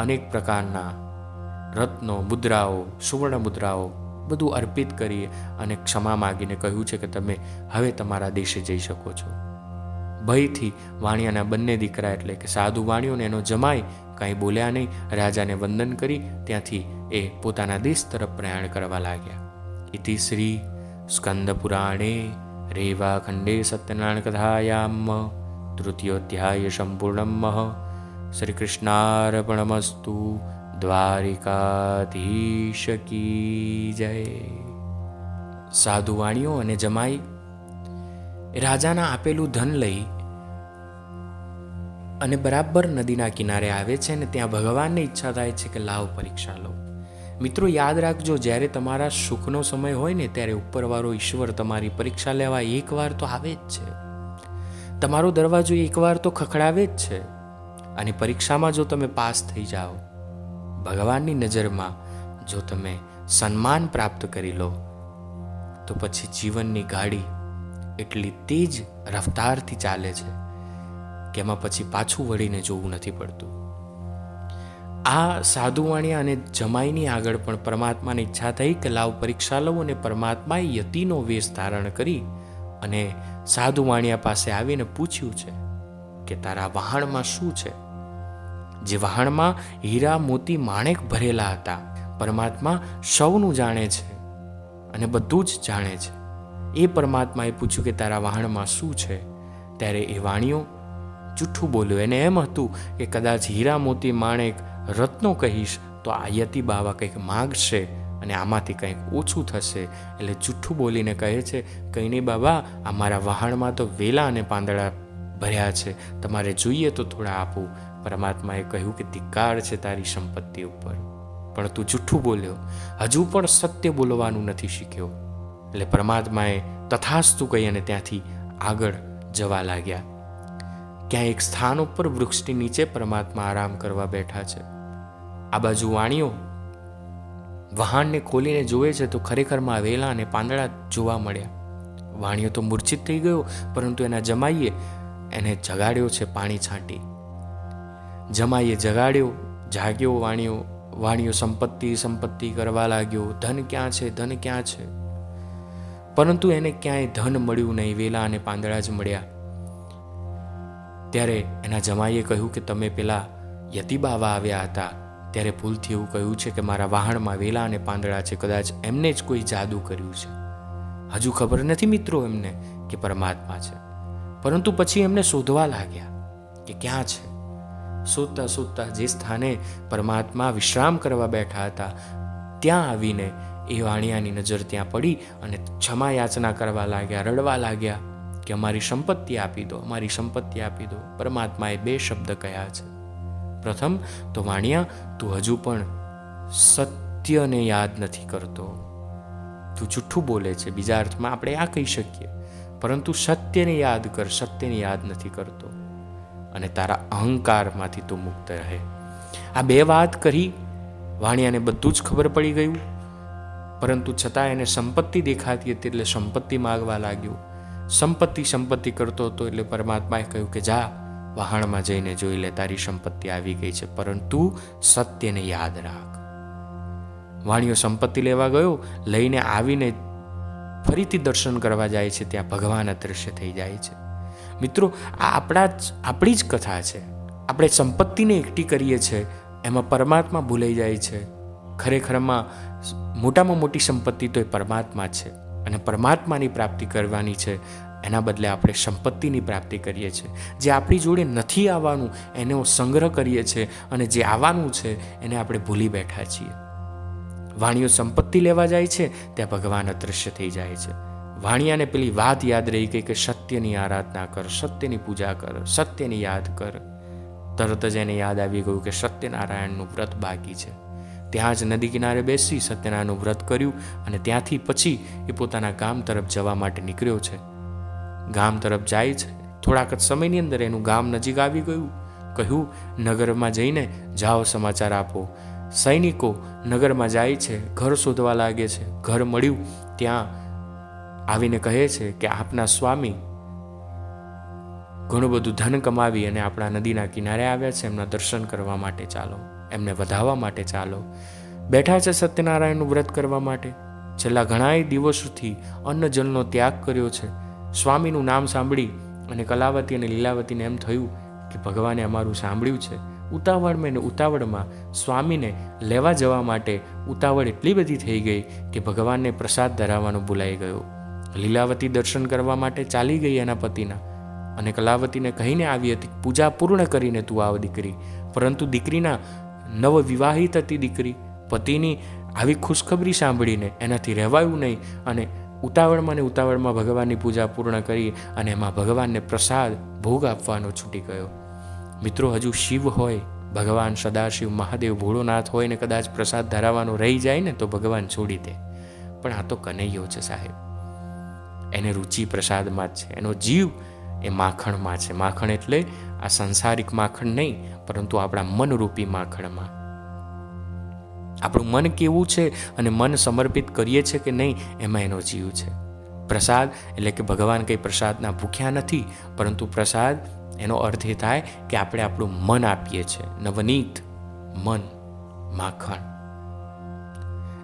અનેક પ્રકારના રત્નો, મુદ્રાઓ, સુવર્ણ મુદ્રાઓ બધું અર્પિત કરી અને ક્ષમા માગીને કહ્યું છે કે તમે હવે તમારા દેશે જઈ શકો છો. ભયથી વાણિયાના બંને દીકરા એટલે કે સાધુ વાણિયોને એનો જમાઈ કાંઈ બોલ્યા નહીં. રાજાને વંદન કરી ત્યાંથી એ પોતાના દેશ તરફ પ્રયાણ કરવા લાગ્યા. ઇતિ શ્રી સ્કંદ પુરાણે રેવાખંડે સત્યનારાયણ કથાયામ તૃતીયોધ્યાય સંપૂર્ણમ. શ્રી કૃષ્ણાર્પણમસ્તુ. દ્વારિકાધીશ કી જય. સાધુ વાણિયો અને જમાઈ રાજાના આપેલું ધન લઈ અને બરાબર નદીના કિનારે આવે છે અને ત્યાં ભગવાનને ઈચ્છા થાય છે કે લાવ પરીક્ષા લો. મિત્રો યાદ રાખજો, જ્યારે તમારા સુખનો સમય હોય ને ત્યારે ઉપરવાળો ઈશ્વર તમારી પરીક્ષા લેવા એકવાર તો આવે જ છે. તમારો દરવાજો એકવાર તો ખખડાવે જ છે. અને પરીક્ષામાં જો તમે પાસ થઈ જાઓ, ભગવાનની નજરમાં જો તમે સન્માન પ્રાપ્ત કરી લો, તો પછી જીવનની ગાડી એટલી તેજ રફતારથી ચાલે છે કે એમાં પછી પાછું વળીને જોવું નથી પડતું. આ સાધુ વાણિયા અને જમાઈની આગળ પણ પરમાત્માની ઈચ્છા થઈ કે લાવ પરીક્ષા લઉં, અને પરમાત્માએ યતિનો વેશ ધારણ કરી અને સાધુ વાણિયા પાસે આવીને પૂછ્યું છે કે તારા વહાણમાં શું છે? જે વહાણમાં હીરા, મોતી, માણેક ભરેલા હતા. પરમાત્મા સૌનું જાણે છે અને બધું જ જાણે છે. એ પરમાત્માએ પૂછ્યું કે તારા વહાણમાં શું છે? ત્યારે એ વાણિયો જૂઠું બોલ્યો. એને એમ હતું કે કદાચ હીરા મોતી માણેક રત્નો કહીશ તો આ યતિ બાવા કંઈક માગશે અને આમાંથી કંઈક ઓછું થશે. એટલે જૂઠું બોલીને કહે છે, કંઈ નહીં બાબા, અમારા વહાણમાં તો વેલા અને પાંદડા ભર્યા છે, તમારે જોઈએ તો થોડા આપું. પરમાત્માએ કહ્યું કે ધિક્કાર છે તારી સંપત્તિ ઉપર, પણ તું જૂઠું બોલ્યો, હજુ પણ સત્ય બોલવાનું નથી શીખ્યો. એટલે પરમાત્માએ તથાસ્તુ કહી અને ત્યાંથી આગળ જવા લાગ્યા. ક્યાં એક સ્થાન ઉપર વૃક્ષની નીચે પરમાત્મા આરામ કરવા બેઠા છે. આ બાજુ વાણીઓ વહાણને ખોલીને જોવે છે તો ખરેખરમાં વેલા અને પાંદડા જોવા મળ્યા. વાણીઓ તો મૂર્છિત થઈ ગયો, પરંતુ એના જમાઈએ એને જગાડ્યો છે પાણી છાંટી. જમાઈએ જગાડ્યો, જાગ્યો. વાણીઓ સંપત્તિ કરવા લાગ્યો. ધન ક્યાં છે, ધન ક્યાં છે? પરંતુ એને ક્યાંય ધન મળ્યું નહીં, વેલા અને પાંદડા જ મળ્યા. ત્યારે એના જમાઈએ કહ્યું કે તમે પેલા યતિ બાવા આવ્યા હતા ત્યારે ભૂલથી એવું કહ્યું છે કે મારા વહાણમાં વેલા અને પાંદડા છે, કદાચ એમને જ કોઈ જાદુ કર્યું છે. હજુ ખબર નથી મિત્રો એમને કે પરમાત્મા છે, પરંતુ પછી એમને શોધવા લાગ્યા કે ક્યાં છે. શોધતા શોધતા જે સ્થાને પરમાત્મા વિશ્રામ કરવા બેઠા હતા ત્યાં આવીને એ વાણિયાની નજર ત્યાં પડી અને ક્ષમા યાચના કરવા લાગ્યા, રડવા લાગ્યા કે અમારી સંપત્તિ આપી દો, અમારી સંપત્તિ આપી દો. પરમાત્માએ 2 શબ્દ કહ્યા છે. પ્રથમ તો વાણિયા, તું હજુ પણ સત્યને યાદ નથી કરતો, તું જૂઠું બોલે છે. બીજા અર્થમાં આપણે આ કહી શકીએ, પરંતુ સત્યને યાદ કર, સત્યને યાદ નથી કરતો અને તારા અહંકારમાંથી તું મુક્ત રહે. આ 2 વાત કરી વાણિયાને બધું જ ખબર પડી ગયું, પરંતુ છતાં એને સંપત્તિ દેખાતી હતી એટલે સંપત્તિ માગવા લાગ્યો. સંપત્તિ કરતો હતો એટલે પરમાત્માએ કહ્યું કે જા વહાણમાં જઈને જોઈ લે, તારી સંપત્તિ આવી ગઈ છે, પરંતુ સત્યને યાદ રાખ. વાણિયો સંપત્તિ લેવા ગયો, લઈને આવીને ફરીથી દર્શન કરવા જાય છે, ત્યાં ભગવાન અદૃશ્ય થઈ જાય છે. મિત્રો, આ આપણી જ કથા છે. આપણે સંપત્તિને એકઠી કરીએ છીએ, એમાં પરમાત્મા ભૂલાઈ જાય છે. ખરેખરમાં મોટામાં મોટી સંપત્તિ તો એ પરમાત્મા છે અને પરમાત્માની પ્રાપ્તિ કરવાની છે. એના બદલે આપણે સંપત્તિની પ્રાપ્તિ કરીએ છીએ. જે આપણી જોડે નથી આવવાનું એનો સંગ્રહ કરીએ છીએ અને જે આવવાનું છે એને આપણે ભૂલી બેઠા છીએ. વાણિયો સંપત્તિ લેવા જાય છે, ત્યાં ભગવાન અદૃશ્ય થઈ જાય છે. વાણિયાને પેલી વાત યાદ રહી ગઈ કે સત્યની આરાધના કર, સત્યની પૂજા કર, સત્યની યાદ કર. તરત જ એને યાદ આવી ગયું કે સત્યનારાયણનું વ્રત બાકી છે. ત્યાં જ નદી કિનારે બેસી સત્યનારાયણનું વ્રત કર્યું અને ત્યાંથી પછી એ પોતાના ગામ તરફ જવા માટે નીકળ્યો છે. ગામ તરફ જાય છે. થોડાક જ સમયની અંદર એનું ગામ નજીક આવી ગયું. કહ્યું, નગરમાં જઈને જાઓ, સમાચાર આપો. સૈનિકો નગરમાં જાય છે, ઘર શોધવા લાગે છે. ઘર મળ્યું, ત્યાં આવીને કહે છે કે આપના સ્વામી ઘણું બધું ધન કમાવી અને આપણા નદીના કિનારે આવ્યા છે, એમના દર્શન કરવા માટે ચાલો, એમને વધાવવા માટે ચાલો. બેઠા છે સત્યનારાયણનું વ્રત કરવા માટે. છેલ્લા ઘણાય દિવસોથી અન્ન જલનો ત્યાગ કર્યો છે. સ્વામીનું નામ સાંભળી અને કલાવતી અને લીલાવતીને એમ થયું કે ભગવાને અમારું સાંભળ્યું છે. ઉતાવળમાં સ્વામીને લેવા જવા માટે ઉતાવળ એટલી બધી થઈ ગઈ કે ભગવાનને પ્રસાદ ધરાવવાનો ભૂલાઈ ગયો. લીલાવતી દર્શન કરવા માટે ચાલી ગઈ એના પતિના અને કલાવતીને કહીને આવી હતી, પૂજા પૂર્ણ કરીને તું આવ દીકરી. પરંતુ દીકરીના નવ વિવાહિત હતી દીકરી. પતિની આવી ખુશખબરી સાંભળીને એનાથી રહેવાયું નહીં અને ઉતાવળમાં ભગવાનની પૂજા પૂર્ણ કરી અને એમાં ભગવાનને પ્રસાદ ભોગ આપવાનો છૂટી ગયો. મિત્રો, હજુ શિવ હોય, ભગવાન સદાશિવ મહાદેવ ભોળોનાથ હોય ને કદાચ પ્રસાદ ધરાવવાનો રહી જાય ને તો ભગવાન છોડી દે. પણ આ તો કનૈયો છે સાહેબ, એને રુચિ પ્રસાદમાં જ છે. એનો જીવ એ માખણમાં છે. માખણ એટલે આ સંસારિક માખણ નહીં, પરંતુ આપણા મનરૂપી માખણમાં. આપણું મન કેવું છે અને મન સમર્પિત કરીએ છીએ કે નહીં, એમાં એનો જીવ છે. પ્રસાદ એટલે કે ભગવાન કંઈ પ્રસાદના ભૂખ્યા નથી, પરંતુ પ્રસાદ એનો અર્થ એ થાય કે આપણે આપણું મન આપીએ છીએ. નવનીત મન, માખણ.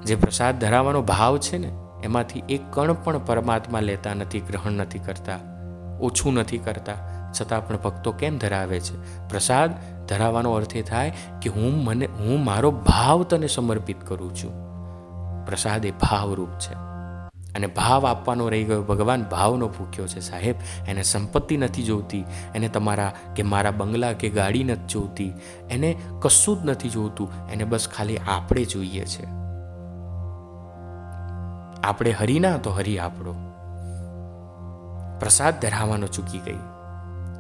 જે પ્રસાદ ધરાવવાનો ભાવ છે ને, એમાંથી એક કણ પણ પરમાત્મા લેતા નથી, ગ્રહણ નથી કરતા, ઓછું નથી કરતા. છતાં પણ ભક્તો કેમ ધરાવે છે? પ્રસાદ ધરાવવાનો અર્થ એ થાય કે હું મારો ભાવ તને સમર્પિત કરું છું. પ્રસાદ એ ભાવરૂપ છે. અને ભાવ આપવાનો રહી ગયો. ભગવાન ભાવનો ભૂખ્યો છે સાહેબ. એને સંપત્તિ નથી જોતી, એને તમારા કે મારા બંગલા કે ગાડી નથી જોતી, એને કશું જ નથી જોતું. એને બસ ખાલી આપણે જોઈએ છે. આપણે હરિના તો હરિ આપણો. પ્રસાદ ધરાવવાનો ચૂકી ગઈ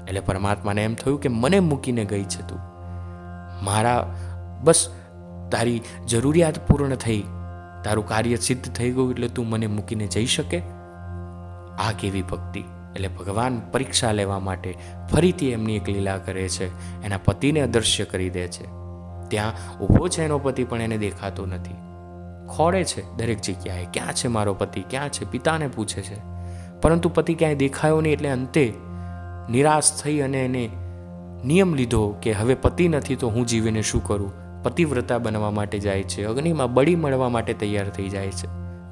એટલે પરમાત્માને એમ થયું કે મને મૂકીને ગઈ છે તું. મારા બસ તારી જરૂરિયાત પૂર્ણ થઈ, તારું કાર્ય સિદ્ધ થઈ ગયું એટલે તું મને મૂકીને જઈ શકે? આ કેવી ભક્તિ! એટલે ભગવાન પરીક્ષા લેવા માટે ફરીથી એમની એક લીલા કરે છે. એના પતિને અદૃશ્ય કરી દે છે. ત્યાં ઊભો છે એનો પતિ, પણ એને દેખાતો નથી. ખોળે છે દરેક જગ્યાએ, ક્યાં છે મારો પતિ, ક્યાં છે? પિતાને પૂછે છે, પરંતુ પતિ ક્યાંય દેખાયો નહીં. એટલે અંતે નિરાશ થઈ અને એને નિયમ લીધો કે હવે પતિ નથી તો હું જીવીને શું કરું. પતિવ્રતા બનવા માટે જાય છે. અગ્નિમાં બળી મળવા માટે તૈયાર થઈ જાય છે.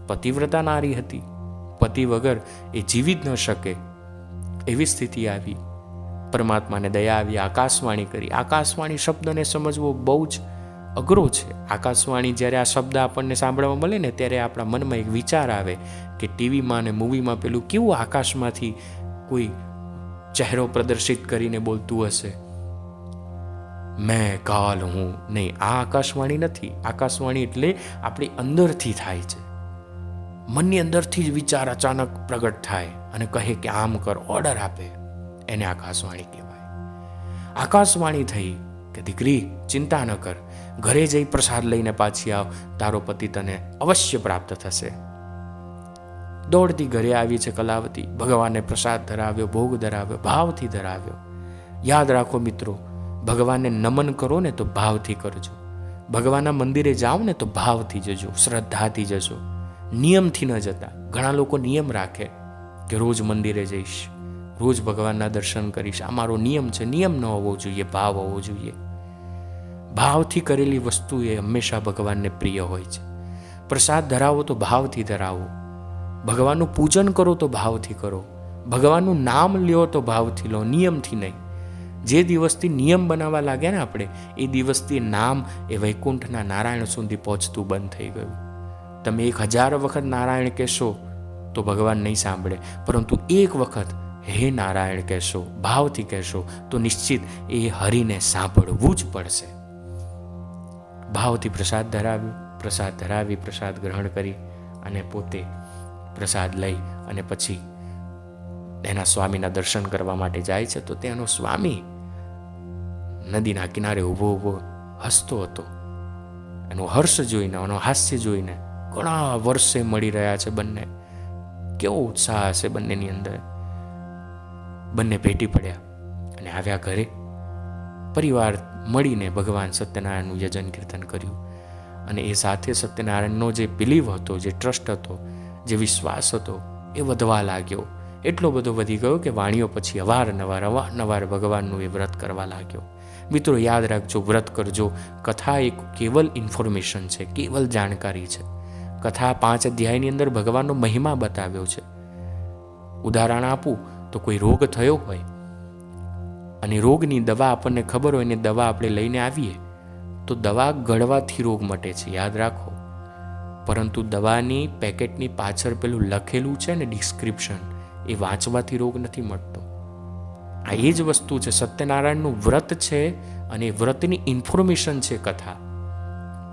પતિવ્રતા નારી હતી, પતિ વગર એ જીવી જ ન શકે એવી સ્થિતિ આવી. પરમાત્માને દયા આવી, આકાશવાણી કરી. આકાશવાણી શબ્દને સમજવો બહુ જ અઘરો છે. આકાશવાણી જ્યારે આ શબ્દ આપણને સાંભળવા મળે ને ત્યારે આપણા મનમાં એક વિચાર આવે કે ટીવીમાં ને મૂવીમાં પેલું કેવું આકાશમાંથી કોઈ ચહેરો પ્રદર્શિત કરીને બોલતું હશે, મેં કાલ હું. નહીં, આ આકાશવાણી નથી. આકાશવાણી એટલે આપણી અંદરથી થાય છે. મનની અંદરથી જ વિચાર અચાનક પ્રગટ થાય અને કહે કે આમ કર, ઓર્ડર આપે. એને આકાશવાણી કહેવાય. આકાશવાણી થઈ કે દીકરી ચિંતા ન કર, ઘરે જઈ પ્રસાદ લઈને પાછી આવ, તારો પતિ તને અવશ્ય પ્રાપ્ત થશે. દોડતી ઘરે આવી છે કલાવતી. ભગવાનને પ્રસાદ ધરાવ્યો, ભોગ ધરાવ્યો, ભાવથી ધરાવ્યો. યાદ રાખો મિત્રો, ભગવાનને નમન કરો ને તો ભાવથી કરજો. ભગવાનના મંદિરે જાઓ ને તો ભાવથી જજો, શ્રદ્ધાથી જજો, નિયમથી ન જતા. ઘણા લોકો નિયમ રાખે કે રોજ મંદિરે જઈશ, રોજ ભગવાનના દર્શન કરીશ, આ મારો નિયમ છે. નિયમ ન હોવો જોઈએ, ભાવ હોવો જોઈએ. ભાવથી કરેલી વસ્તુ એ હંમેશા ભગવાનને પ્રિય હોય છે. પ્રસાદ ધરાવો તો ભાવથી ધરાવો. ભગવાનનું પૂજન કરો તો ભાવથી કરો. ભગવાનનું નામ લ્યો તો ભાવથી લો, નિયમથી નહીં. જે દિવસથી નિયમ બનાવવા લાગ્યા ને આપણે, એ દિવસથી નામ એ વૈકુંઠના નારાયણ સુધી પહોંચતું બંધ થઈ ગયું. તમે 1000 વખત નારાયણ કહેશો તો ભગવાન નહીં સાંભળે, પરંતુ એક વખત હે નારાયણ કહેશો, ભાવથી કહેશો તો નિશ્ચિત એ હરિને સાંભળવું જ પડશે. ભાવથી પ્રસાદ ધરાવ્યો, પ્રસાદ ધરાવી, પ્રસાદ ગ્રહણ કરી અને પોતે પ્રસાદ લઈ અને પછી એના સ્વામીના દર્શન કરવા માટે જાય છે. તો તેનો સ્વામી નદીના કિનારે ઊભો ઊભો હસતો હતો. એનો હર્ષ જોઈને, એનો હાસ્ય જોઈને ઘણા વર્ષે મળી રહ્યા છે બંને. કેવો ઉત્સાહ હશે બંનેની અંદર. બંને ભેટી પડ્યા અને આવ્યા ઘરે. પરિવાર મળીને ભગવાન સત્યનારાયણનું યજન કીર્તન કર્યું. અને એ સાથે સત્યનારાયણનો જે બિલીવ હતો, જે ટ્રસ્ટ હતો, જે વિશ્વાસ હતો, એ વધવા લાગ્યો. એટલો બધો વધી ગયો કે વાણીઓ પછી અવારનવાર ભગવાનનું એ વ્રત કરવા લાગ્યો. મિત્રો યાદ રાખજો, વ્રત કરજો. કથા એક કેવલ ઇન્ફોર્મેશન છે, કેવલ જાણકારી છે. કથા 5 અધ્યાયની અંદર ભગવાનનો મહિમા બતાવ્યો છે. ઉદાહરણ આપું તો કોઈ રોગ થયો હોય અને રોગની દવા આપણને ખબર હોય ને દવા આપણે લઈને આવીએ તો દવા ગળવાથી રોગ મટે છે, યાદ રાખો. પરંતુ દવાની પેકેટની પાછળ પેલું લખેલું છે ને ડિસ્ક્રિપ્શન, એ વાંચવાથી રોગ નથી મટતો. આ એ જ વસ્તુ છે. સત્યનારાયણનું વ્રત છે અને એ વ્રતની ઇન્ફોર્મેશન છે કથા.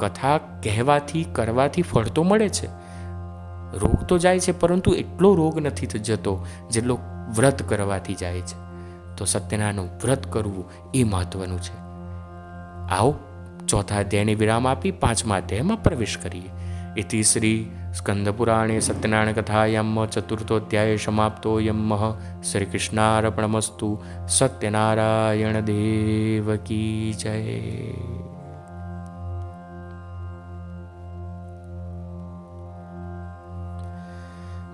કથા કહેવાથી કરવાથી ફળ તો મળે છે, રોગ તો જાય છે, પરંતુ એટલો રોગ નથી જતો જેટલો વ્રત કરવાથી જાય છે. તો સત્યનારાયણનું વ્રત કરવું એ મહત્વનું છે. આવો 4થા અધ્યાયને વિરામ આપી 5મા અધ્યાયમાં પ્રવેશ કરીએ. इति श्री स्कंदपुराणे सत्यनारायण कथायां 4थो अध्याय समाप्तोऽयं श्री कृष्णार्पणमस्तु. सत्यनारायण देव की जय.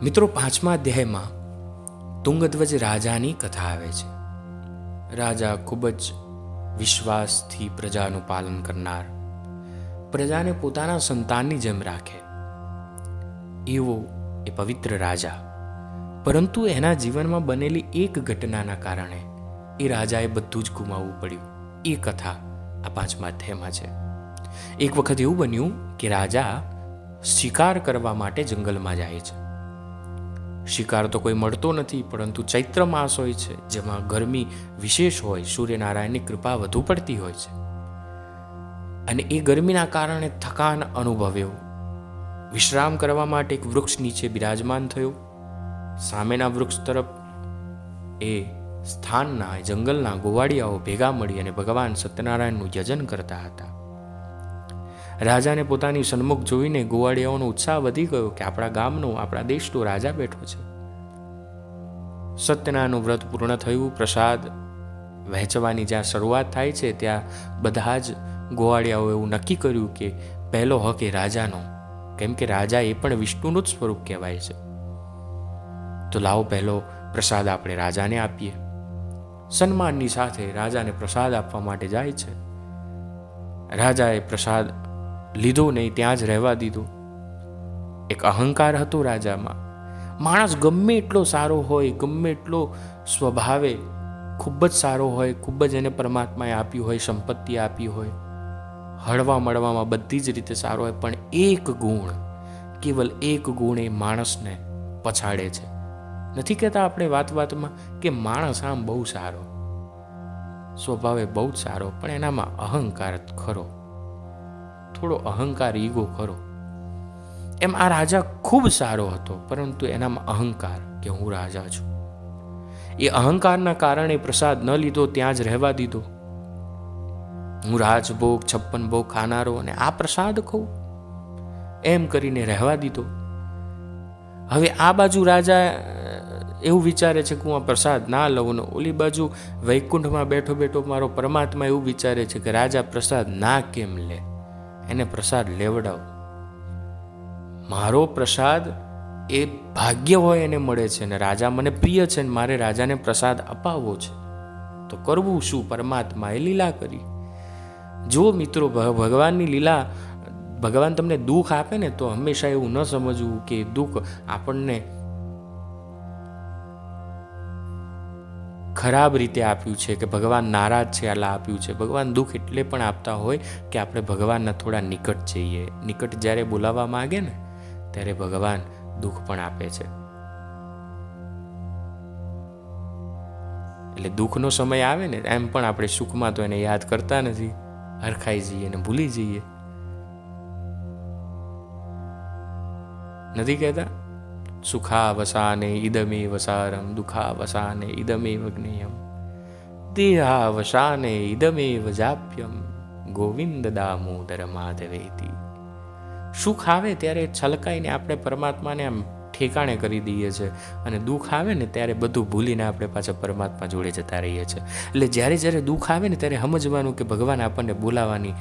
મિત્રો 5મા અધ્યાયમાં તુંગધ્વજ રાજાની કથા આવે છે. રાજા ખૂબ જ વિશ્વાસથી પ્રજાનું પાલન કરનાર, પ્રજાને પોતાના સંતાનની જેમ રાખે એવો એ પવિત્ર રાજા. પરંતુ એના જીવનમાં બનેલી એક ઘટનાના કારણે એ રાજાએ બધું જ ગુમાવવું પડ્યું. એ કથા આ 5મા અધ્યાયમાં છે. એક વખત એવું બન્યું કે રાજા શિકાર કરવા માટે જંગલમાં જાય છે. શિકાર તો કોઈ મળતો નથી, પરંતુ ચૈત્ર માસ હોય છે જેમાં ગરમી વિશેષ હોય, સૂર્યનારાયણની કૃપા વધુ પડતી હોય છે, અને એ ગરમીના કારણે થકાન અનુભવ્યો. વિશ્રામ કરવા માટે એક વૃક્ષ નીચે બિરાજમાન થયો. સામેના વૃક્ષ તરફ એ સ્થાનના જંગલના ગોવાળિયાઓ ભેગા મળી અને ભગવાન સત્યનારાયણનું યજન કરતા હતા. રાજાને પોતાની સન્મુખ જોઈને ગોવાળિયાઓનો ઉત્સાહ વધી ગયો કે આપણા ગામનો, આપણા દેશનો રાજા બેઠો છે. સત્યનારાયણનું વ્રત પૂર્ણ થયું. પ્રસાદ વહેંચવાની જ્યાં શરૂઆત થાય છે ત્યાં બધા જ ગોવાળિયાઓ એવું નક્કી કર્યું કે પહેલો હક એ રાજાનો, કેમ કે રાજા એ પણ વિષ્ણુનું જ સ્વરૂપ કહેવાય છે. તો લાવો પહેલો પ્રસાદ આપણે રાજાને આપીએ. સન્માનની સાથે રાજાને પ્રસાદ આપવા માટે જાય છે. રાજાએ પ્રસાદ લીધો નહીં, ત્યાં જ રહેવા દીધો. એક અહંકાર હતો રાજામાં. માણસ ગમે એટલો સારો હોય, ગમે એટલો સ્વભાવે ખૂબ જ સારો હોય, ખૂબ જ એને પરમાત્માએ આપ્યું હોય, સંપત્તિ આપી હોય, હળવા મળવામાં બધી જ રીતે સારો હોય, પણ એક ગુણ, કેવલ એક ગુણ એ માણસને પછાડે છે. નથી કહેતા આપણે વાતમાં કે માણસ આમ બહુ સારો, સ્વભાવે બહુ જ સારો, પણ એનામાં અહંકાર ખરો, થોડો અહંકાર, ઈગો ખરો. એમ આ રાજા ખૂબ સારો હતો, પરંતુ એનામાં અહંકાર કે હું રાજા છું. એ અહંકારના કારણે પ્રસાદ ન લીધો, ત્યાં જ રહેવા દીધો. હું રાજભોગ 56 ભોગ ખાનારો અને આ પ્રસાદ ખાઉં, એમ કરીને રહેવા દીધો. હવે આ બાજુ રાજા એવું વિચારે છે કે હું આ પ્રસાદ ના લઉં, ને ઓલી બાજુ વૈકુંઠમાં બેઠો બેઠો મારો પરમાત્મા એવું વિચારે છે કે રાજા પ્રસાદ ના કેમ લે, એને પ્રસાદ લેવડાવ. મારો પ્રસાદ એ ભાગ્ય હોય એને મળે છે, ને રાજા મને પ્રિય છે, ને મારે રાજાને પ્રસાદ અપાવવો છે. તો કરવું શું? પરમાત્માએ લીલા કરી. જો મિત્રો, ભગવાનની લીલા, ભગવાન તમને દુઃખ આપે ને તો હંમેશા એવું ન સમજવું કે દુઃખ આપણને ખરાબ રીતે આપ્યું છે, કે ભગવાન નારાજ છે એટલે આપ્યું છે. ભગવાન દુઃખ એટલે પણ આપતા હોય કે આપણે ભગવાનના થોડા નિકટ જઈએ. નિકટ જ્યારે બોલાવવા માંગે ને ત્યારે ભગવાન દુઃખ પણ આપે છે. એટલે દુઃખનો સમય આવે ને એમ પણ આપણે સુખમાં તો એને યાદ કરતા નથી, હરખાઈ જઈએ ને ભૂલી જઈએ. નથી કહેતા સુખાવસાને ઇદમેવ સારમ, દુઃખાવસાને ઇદમેવ જ્ઞેયમ, દેહાવસાને ઇદમેવ જાપ્યમ, ગોવિંદ દામોદર માધવેતિ. સુખ આવે ત્યારે છલકાઈને આપણે પરમાત્માને આમ ઠેકાણે કરી દઈએ છીએ, અને દુઃખ આવે ને ત્યારે બધું ભૂલીને આપણે પાછા પરમાત્મા જોડે જતા રહીએ છીએ. એટલે જ્યારે દુઃખ આવે ને ત્યારે સમજવાનું કે ભગવાન આપણને બોલાવવાની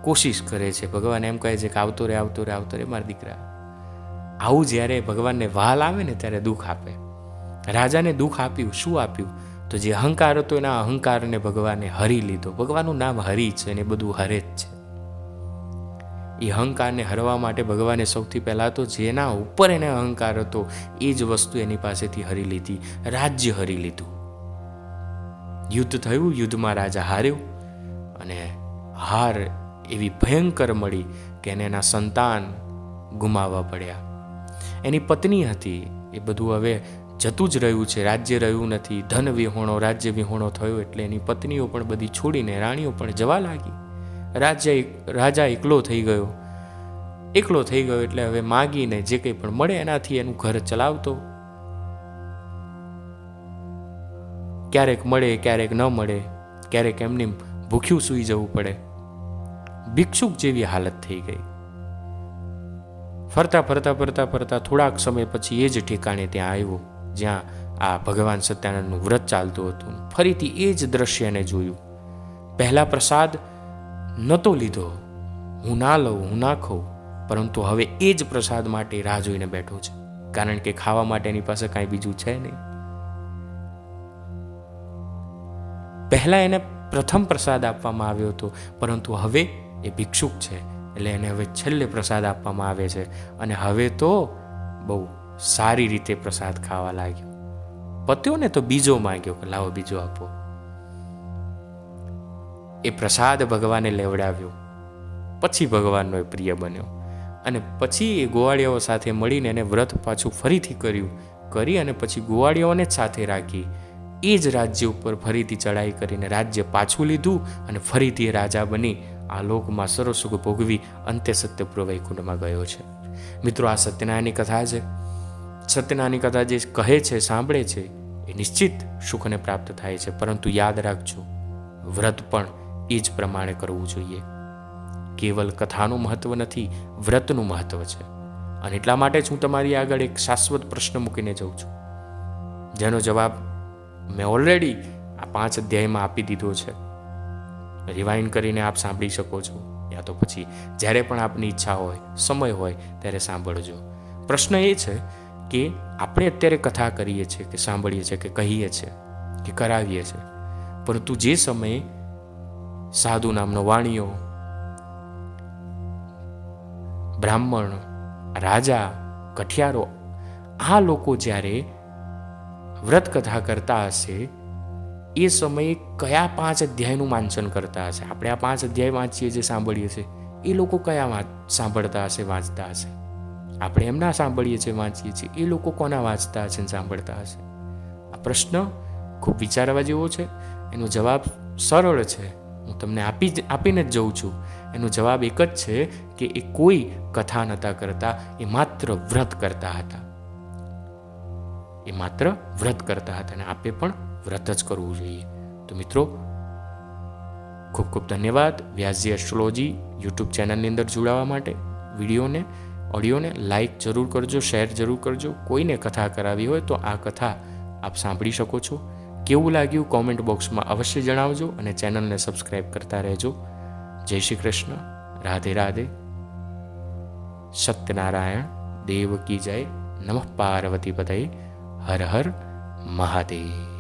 કોશિશ કરે છે. ભગવાન એમ કહે છે કે આવતો રે, આવતો રે, આવતો રે મારા દીકરા. આવું જ્યારે ભગવાનને વહાલ આવે ને ત્યારે દુઃખ આપે. રાજાને દુઃખ આપ્યું, શું આપ્યું? તો જે અહંકાર હતો એના અહંકારને ભગવાને હરી લીધો. ભગવાનનું નામ હરી છે, અને બધું હરે જ છે. એ અહંકારને હરવા માટે ભગવાને સૌથી પહેલાં તો જેના ઉપર એને અહંકાર હતો એ જ વસ્તુ એની પાસેથી હરી લીધી, રાજ્ય હરી લીધું. યુદ્ધ થયું, યુદ્ધમાં રાજા હાર્યો, અને હાર એવી ભયંકર મળી કે એને એના સંતાન ગુમાવવા પડ્યા. એની પત્ની હતી, એ બધું હવે જતું જ રહ્યું છે, રાજ્ય રહ્યું નથી. ધન વિહોણો, રાજ્ય વિહોણો થયો એટલે એની પત્નીઓ પણ બધી છોડીને, રાણીઓ પણ જવા લાગી. રાજા એકલો થઈ ગયો. એકલો થઈ ગયો એટલે હવે માગીને જે કંઈ પણ મળે એનાથી એનું ઘર ચલાવતો. ક્યારેક મળે, ક્યારેક ન મળે, ક્યારેક એમની ભૂખ્યું સૂઈ જવું પડે. ભિક્ષુક જેવી હાલત થઈ ગઈ. ફરતા થોડાક સમય પછી એ જ ઠેકાણે ત્યાં આવ્યો જ્યાં આ ભગવાન સત્યનારાયણનું વ્રત ચાલતું હતું. ફરીથી એ જ દ્રશ્ય એને જોયું. પહેલા પ્રસાદ નહોતો લીધો, હું ના લઉં, હું ના ખાઉં, પરંતુ હવે એ જ પ્રસાદ માટે રાહ જોઈને બેઠો છે, કારણ કે ખાવા માટે એની પાસે કાંઈ બીજું છે નહીં. પહેલા એને પ્રથમ પ્રસાદ આપવામાં આવ્યો હતો, પરંતુ હવે એ ભિક્ષુક છે એટલે એને હવે છેલ્લે પ્રસાદ આપવામાં આવે છે, અને હવે તો બહુ સારી રીતે પ્રસાદ ખાવા લાગ્યો. પત્યો ને તો બીજો માંગ્યો કે લાવો બીજો આપો. એ પ્રસાદ ભગવાને લેવડાવ્યો, પછી ભગવાનનો એ પ્રિય બન્યો, અને પછી એ ગોવાળિયાઓ સાથે મળીને એને વ્રત પાછું ફરીથી કર્યું કરી અને પછી ગોવાળીઓને જ સાથે રાખી એ જ રાજ્ય ઉપર ફરીથી ચડાઈ કરીને રાજ્ય પાછું લીધું અને ફરીથી એ રાજા બની આ લોકમાં સર્વસુખ ભોગવી અંતે સત્યપુર વૈકુંઠમાં ગયો છે. મિત્રો, આ સત્યનારાયણની કથા છે. સત્યનારાયણની કથા જે કહે છે, સાંભળે છે, એ નિશ્ચિત સુખને પ્રાપ્ત થાય છે. પરંતુ યાદ રાખજો, વ્રત પણ એ જ પ્રમાણે કરવું જોઈએ. કેવલ કથાનું મહત્વ નથી, વ્રતનું મહત્વ છે. અને એટલા માટે જ હું તમારી આગળ એક શાશ્વત પ્રશ્ન મૂકીને જઉં છું, જેનો જવાબ મેં ઓલરેડી આ 5 અધ્યાયમાં આપી દીધો છે. રિવાઇન્ડ કરીને આપ સાંભળી શકો છો, યા તો પછી જ્યારે પણ આપની ઈચ્છા હોય, સમય હોય ત્યારે સાંભળજો. પ્રશ્ન એ છે કે આપણે અત્યારે કથા કરીએ છીએ, કે સાંભળીએ છીએ, કે કહીએ છીએ, કે કરાવીએ છીએ, પરંતુ જે સમયે સાધુ નામનો વાણિયો, બ્રાહ્મણ, રાજા, કઠિયારો, આ લોકો જ્યારે વ્રત કથા કરતા હશે, એ સમયે કયા 5 અધ્યાયનું વાંચન કરતા હશે? આપણે આ 5 અધ્યાય વાંચીએ છીએ, સાંભળીએ છીએ, એ લોકો કયા સાંભળતા હશે, વાંચતા હશે? આપણે એમના સાંભળીએ છીએ, વાંચીએ છીએ, એ લોકો કોના વાંચતા હશે, સાંભળતા હશે? આ પ્રશ્ન ખૂબ વિચારવા જેવો છે. એનો જવાબ સરળ છે, હું તમને આપીને જ જઉં છું. એનો જવાબ એક જ છે કે એ કોઈ કથા નહોતા કરતા, એ માત્ર વ્રત કરતા હતા. એ માત્ર વ્રત કરતા હતા, અને આપે પણ વ્રત જ કરવું જોઈએ. તો મિત્રો, ખૂબ ખૂબ ધન્યવાદ. વ્યાસજી એસ્ટ્રોલોજી યુટ્યુબ ચેનલની અંદર જોડાવા માટે. વિડીયોને, ઓડિયોને લાઈક જરૂર કરજો, શેર જરૂર કરજો. કોઈને કથા કરાવી હોય તો આ કથા આપ સાંભળી શકો છો. કેવું લાગ્યું કોમેન્ટ બોક્સમાં અવશ્ય જણાવજો, અને ચેનલને સબસ્ક્રાઈબ કરતા રહેજો. જય શ્રી કૃષ્ણ. રાધે રાધે. સત્યનારાયણ દેવ કી જય. નમઃ પાર્વતી પતये. હર હર મહાદેવ.